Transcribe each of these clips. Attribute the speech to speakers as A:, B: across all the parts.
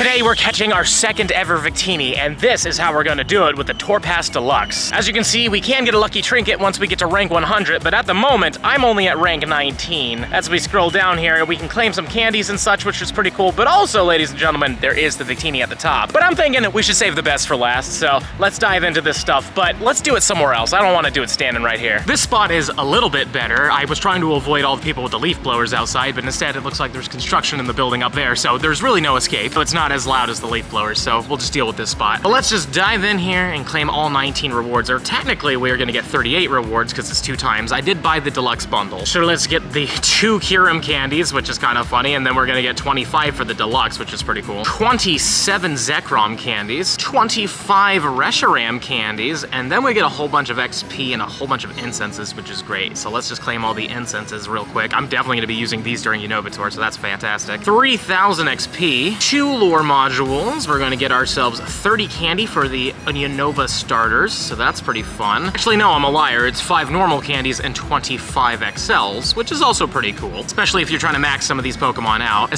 A: Today we're catching our second ever Victini, and this is how we're gonna do it with the Tour Pass Deluxe. As you can see, we can get a lucky trinket once we get to rank 100, but at the moment, I'm only at rank 19. As we scroll down here, we can claim some candies and such, which is pretty cool, but also, ladies and gentlemen, there is the Victini at the top. But I'm thinking we should save the best for last, so let's dive into this stuff, but let's do it somewhere else. I don't wanna do it standing right here. This spot is a little bit better. I was trying to avoid all the people with the leaf blowers outside, but instead it looks like there's construction in the building up there, so there's really no escape. So it's not as loud as the leaf blowers, so we'll just deal with this spot. But let's just dive in here and claim all 19 rewards, or technically we're gonna get 38 rewards because it's 2 times. I did buy the deluxe bundle. So let's get the 2 Kyurem candies, which is kind of funny, and then we're gonna get 25 for the deluxe, which is pretty cool. 27 Zekrom candies, 25 Reshiram candies, and then we get a whole bunch of XP and a whole bunch of incenses, which is great. So let's just claim all the incenses real quick. I'm definitely gonna be using these during Unova Tour, so that's fantastic. 3,000 XP, 2 lure modules. We're gonna get ourselves 30 candy for the Unova starters, so that's pretty fun. Actually, no, I'm a liar. It's 5 normal candies and 25 XLs, which is also pretty cool, especially if you're trying to max some of these Pokemon out.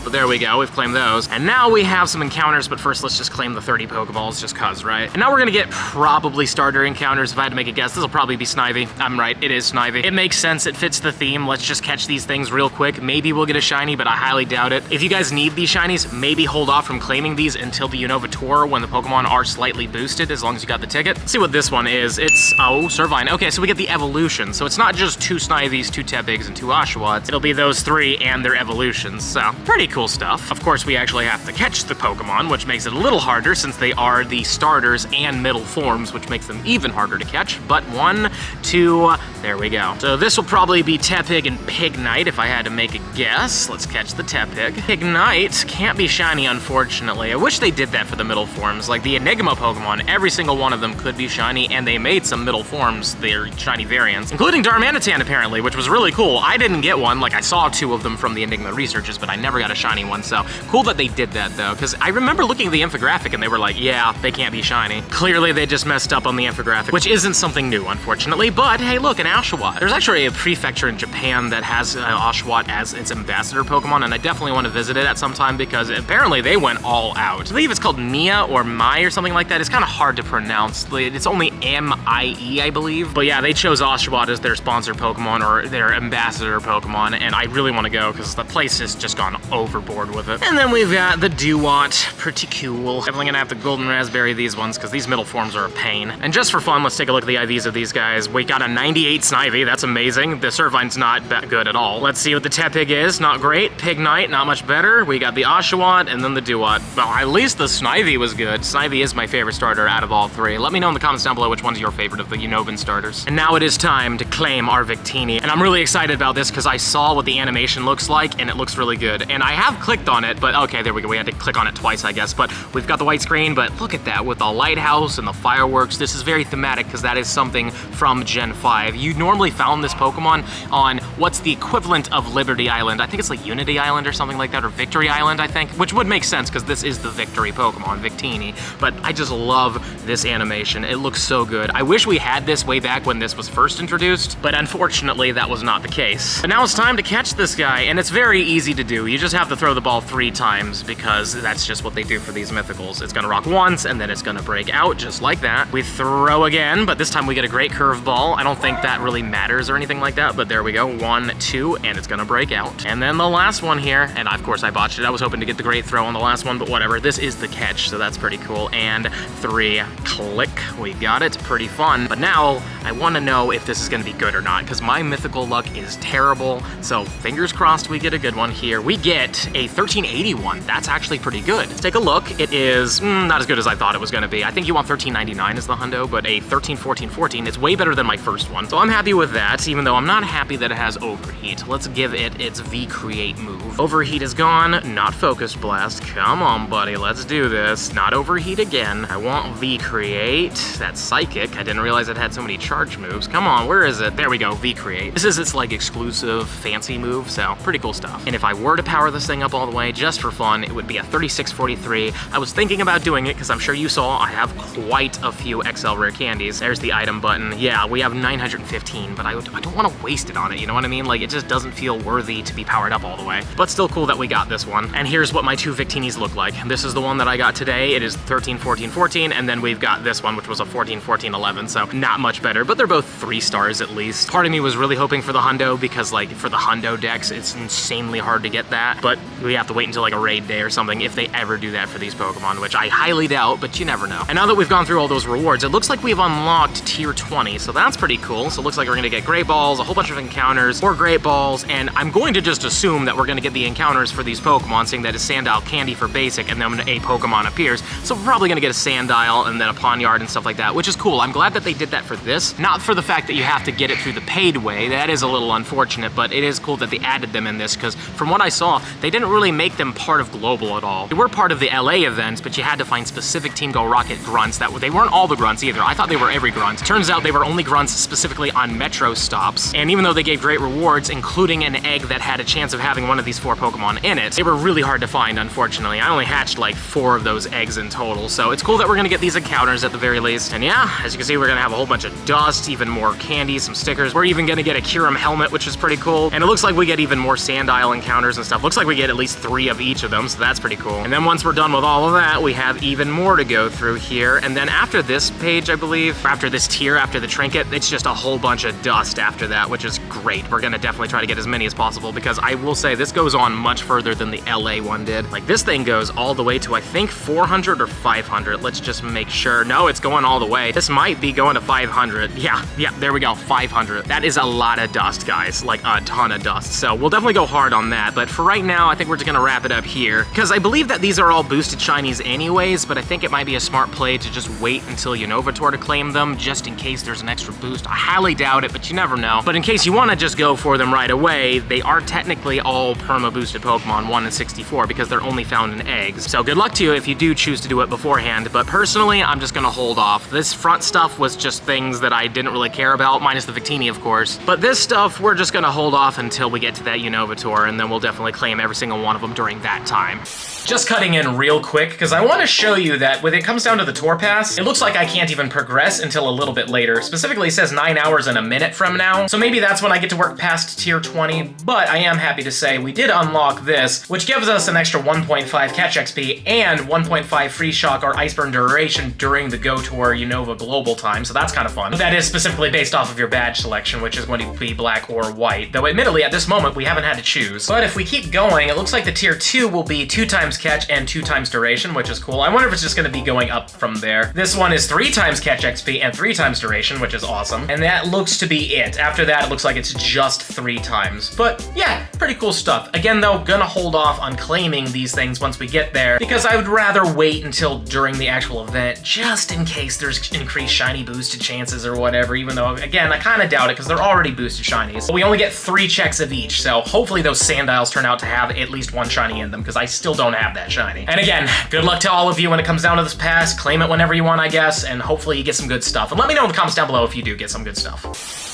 A: But there we go, we've claimed those. And now we have some encounters, but first let's just claim the 30 Pokeballs, just cuz, right? And now we're gonna get probably starter encounters. If I had to make a guess, this will probably be Snivy. I'm right, it is Snivy. It makes sense, it fits the theme. Let's just catch these things real quick. Maybe we'll get a shiny, but I highly doubt it. If you guys need these shinies, maybe hold off from claiming these until the Unova Tour when the Pokemon are slightly boosted, as long as you got the ticket. Let's see what this one is. It's, oh, Servine. Okay, so we get the evolution. So it's not just 2 Snivys, 2 Tepigs, and 2 Oshawotts. It'll be those 3 and their evolutions, so pretty cool stuff. Of course, we actually have to catch the Pokemon, which makes it a little harder since they are the starters and middle forms, which makes them even harder to catch. But 1, 2, there we go. So this will probably be Tepig and Pignite if I had to make a guess. Let's catch the Tepig. Pignite can't be shiny, unfortunately. I wish they did that for the middle forms. Like the Enigma Pokemon, every single one of them could be shiny, and they made some middle forms, their shiny variants, including Darmanitan apparently, which was really cool. I didn't get one. Like I saw 2 of them from the Enigma researches, but I never got a shiny one, so cool that they did that though, because I remember looking at the infographic and they were like, yeah, they can't be shiny. Clearly they just messed up on the infographic, which isn't something new, unfortunately, but hey, look, an Oshawott. There's actually a prefecture in Japan that has Oshawott as its ambassador Pokemon, and I definitely want to visit it at some time because apparently they went all out. I believe it's called Mia or Mai or something like that. It's kind of hard to pronounce. It's only M-I-E, I believe. But yeah, they chose Oshawott as their sponsor Pokemon or their ambassador Pokemon, and I really want to go because the place has just gone overboard with it. And then we've got the Dewott, pretty cool. Definitely gonna have to Golden Raspberry these ones because these middle forms are a pain. And just for fun, let's take a look at the IVs of these guys. We got a 98 Snivy, that's amazing. The Servine's not that good at all. Let's see what the Tepig is, not great. Pignite, not much better. We got the Oshawott and then the Dewott. Well, at least the Snivy was good. Snivy is my favorite starter out of all 3. Let me know in the comments down below which one's your favorite of the Unovan starters. And now it is time to claim our Victini. And I'm really excited about this because I saw what the animation looks like and it looks really good. And I have clicked on it, but okay, there we go. We had to click on it twice, I guess. But we've got the white screen, but look at that with the lighthouse and the fireworks. This is very thematic because that is something from Gen 5. You normally found this Pokemon on what's the equivalent of Liberty Island. I think it's like Unity Island or something like that, or Victory Island, I think, which would make sense because this is the Victory Pokemon, Victini. But I just love this animation. It looks so good. I wish we had this way back when this was first introduced, but unfortunately that was not the case. But now it's time to catch this guy, and it's very easy to do. You just have to throw the ball 3 times because that's just what they do for these mythicals. It's gonna rock once, and then it's gonna break out just like that. We throw again, but this time we get a great curveball. I don't think that really matters or anything like that, but there we go. 1, 2, and it's gonna break out. And then the last one here, and of course I botched it. I was hoping to get the great throw on the last one, but whatever. This is the catch, so that's pretty cool. And 3, click, we got it. Pretty fun. But now I want to know if this is going to be good or not, because my mythical luck is terrible. So fingers crossed we get a good one here. We get a 1381. That's actually pretty good. Let's take a look. It is not as good as I thought it was going to be. I think you want 1399 as the hundo, but a 131414 is way better than my first one. So I'm happy with that, even though I'm not happy that it has overheat. Let's give it its V-create move. Overheat is gone, not focus blast. Come on, buddy, let's do this. Not overheat again. I want V-create. That's psychic. I didn't realize it had so many charge moves. Come on, where is it? There we go, V-create. This is its like exclusive fancy move, so pretty cool stuff. And if I were to power this thing up all the way just for fun, it would be a 3643. I was thinking about doing it because I'm sure you saw I have quite a few XL rare candies. There's the item button. Yeah, we have 915, but I don't want to waste it on it, you know what I mean? Like, it just doesn't feel worthy to be powered up all the way. But it's still cool that we got this one. And here's what my two Victinis look like. This is the one that I got today. It is 13, 14, 14, and then we've got this one, which was a 14, 14, 11, so not much better, but they're both 3 stars at least. Part of me was really hoping for the hundo because like for the hundo decks, it's insanely hard to get that, but we have to wait until like a raid day or something if they ever do that for these Pokemon, which I highly doubt, but you never know. And now that we've gone through all those rewards, it looks like we've unlocked tier 20, so that's pretty cool. So it looks like we're gonna get Great Balls, a whole bunch of encounters, more Great Balls, and I'm going to just assume that we're gonna get the encounters for these Pokemon, seeing that it's Sandile Candy for basic, and then a Pokemon appears. So we're probably gonna get a Sandile and then a Pawniard and stuff like that, which is cool. I'm glad that they did that for this. Not for the fact that you have to get it through the paid way. That is a little unfortunate, but it is cool that they added them in this, because from what I saw, they didn't really make them part of Global at all. They were part of the LA events, but you had to find specific Team Go Rocket grunts. They weren't all the grunts either. I thought they were every grunt. Turns out they were only grunts specifically on Metro stops. And even though they gave great rewards, including an egg that had a chance of having one of these 4 Pokemon in it, they were really hard to find, unfortunately. I only hatched like 4 of those eggs in total, so it's cool that we're gonna get these encounters at the very least. And yeah, as you can see, we're gonna have a whole bunch of dust, even more candy, some stickers. We're even gonna get a Kyurem helmet, which is pretty cool. And it looks like we get even more Sandile encounters and stuff. Looks like we get at least 3 of each of them, so that's pretty cool. And then once we're done with all of that, we have even more to go through here. And then after this page, I believe, after this tier, after the trinket, it's just a whole bunch of dust after that, which is great. We're gonna definitely try to get as many as possible, because I will say this goes on much further than the LA one did. Like this thing goes all the way to, I think, 400 or 500. Let's just make sure. No, it's going all the way. This might be going to 500. Yeah, there we go, 500. That is a lot of dust, guys, like a ton of dust. So we'll definitely go hard on that, but for right now, I think we're just gonna wrap it up here, because I believe that these are all boosted shinies anyways, but I think it might be a smart play to just wait until Unova Tour to claim them, just in case there's an extra boost. I highly doubt it, but you never know. But in case you wanna just go for them right away, they are technically all perma boosted Pokemon 1 in 64, because they're only found in eggs. So good luck to you if you do choose to do it beforehand, but personally, I'm just gonna hold off. This front stuff was just things that I didn't really care about, minus the Victini, of course. But this stuff, we're just gonna hold off until we get to that Unova Tour, and then we'll definitely claim every single one of them during that time. Just cutting in real quick, because I want to show you that when it comes down to the Tour Pass, it looks like I can't even progress until a little bit later. Specifically, it says 9 hours and a minute from now, so maybe that's when I get to work past tier 20, but I am happy to say we did unlock this, which gives us an extra 1.5 catch XP and 1.5 free shock or ice burn duration during the Go Tour Unova Global time, so that's kind of fun. That is specifically based off of your badge selection, which is going to be black or white, though admittedly at this moment we haven't had to choose. But if we keep going, it looks like the tier 2 will be 2 times catch and 2 times duration, which is cool. I wonder if it's just gonna be going up from there. This one is 3 times catch XP and 3 times duration, which is awesome. And that looks to be it. After that, it looks like it's just 3 times. But yeah, pretty cool stuff. Again though, gonna hold off on claiming these things once we get there, because I would rather wait until during the actual event, just in case there's increased shiny boosted chances or whatever, even though, again, I kinda doubt it, because they're already boosted shinies. But we only get 3 checks of each, so hopefully those Sandiles turn out to have at least 1 shiny in them, because I still don't have that shiny. And again, good luck to all of you when it comes down to this pass. Claim it whenever you want, I guess, and hopefully you get some good stuff. And let me know in the comments down below if you do get some good stuff.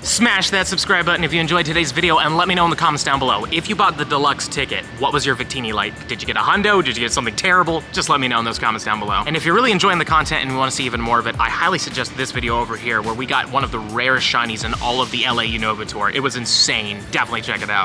A: Smash that subscribe button if you enjoyed today's video, and let me know in the comments down below. If you bought the deluxe ticket, what was your Victini like? Did you get a hundo? Did you get something terrible? Just let me know in those comments down below. And if you're really enjoying the content and you want to see even more of it, I highly suggest this video over here, where we got one of the rarest shinies in all of the LA Unova Tour. It was insane. Definitely check it out.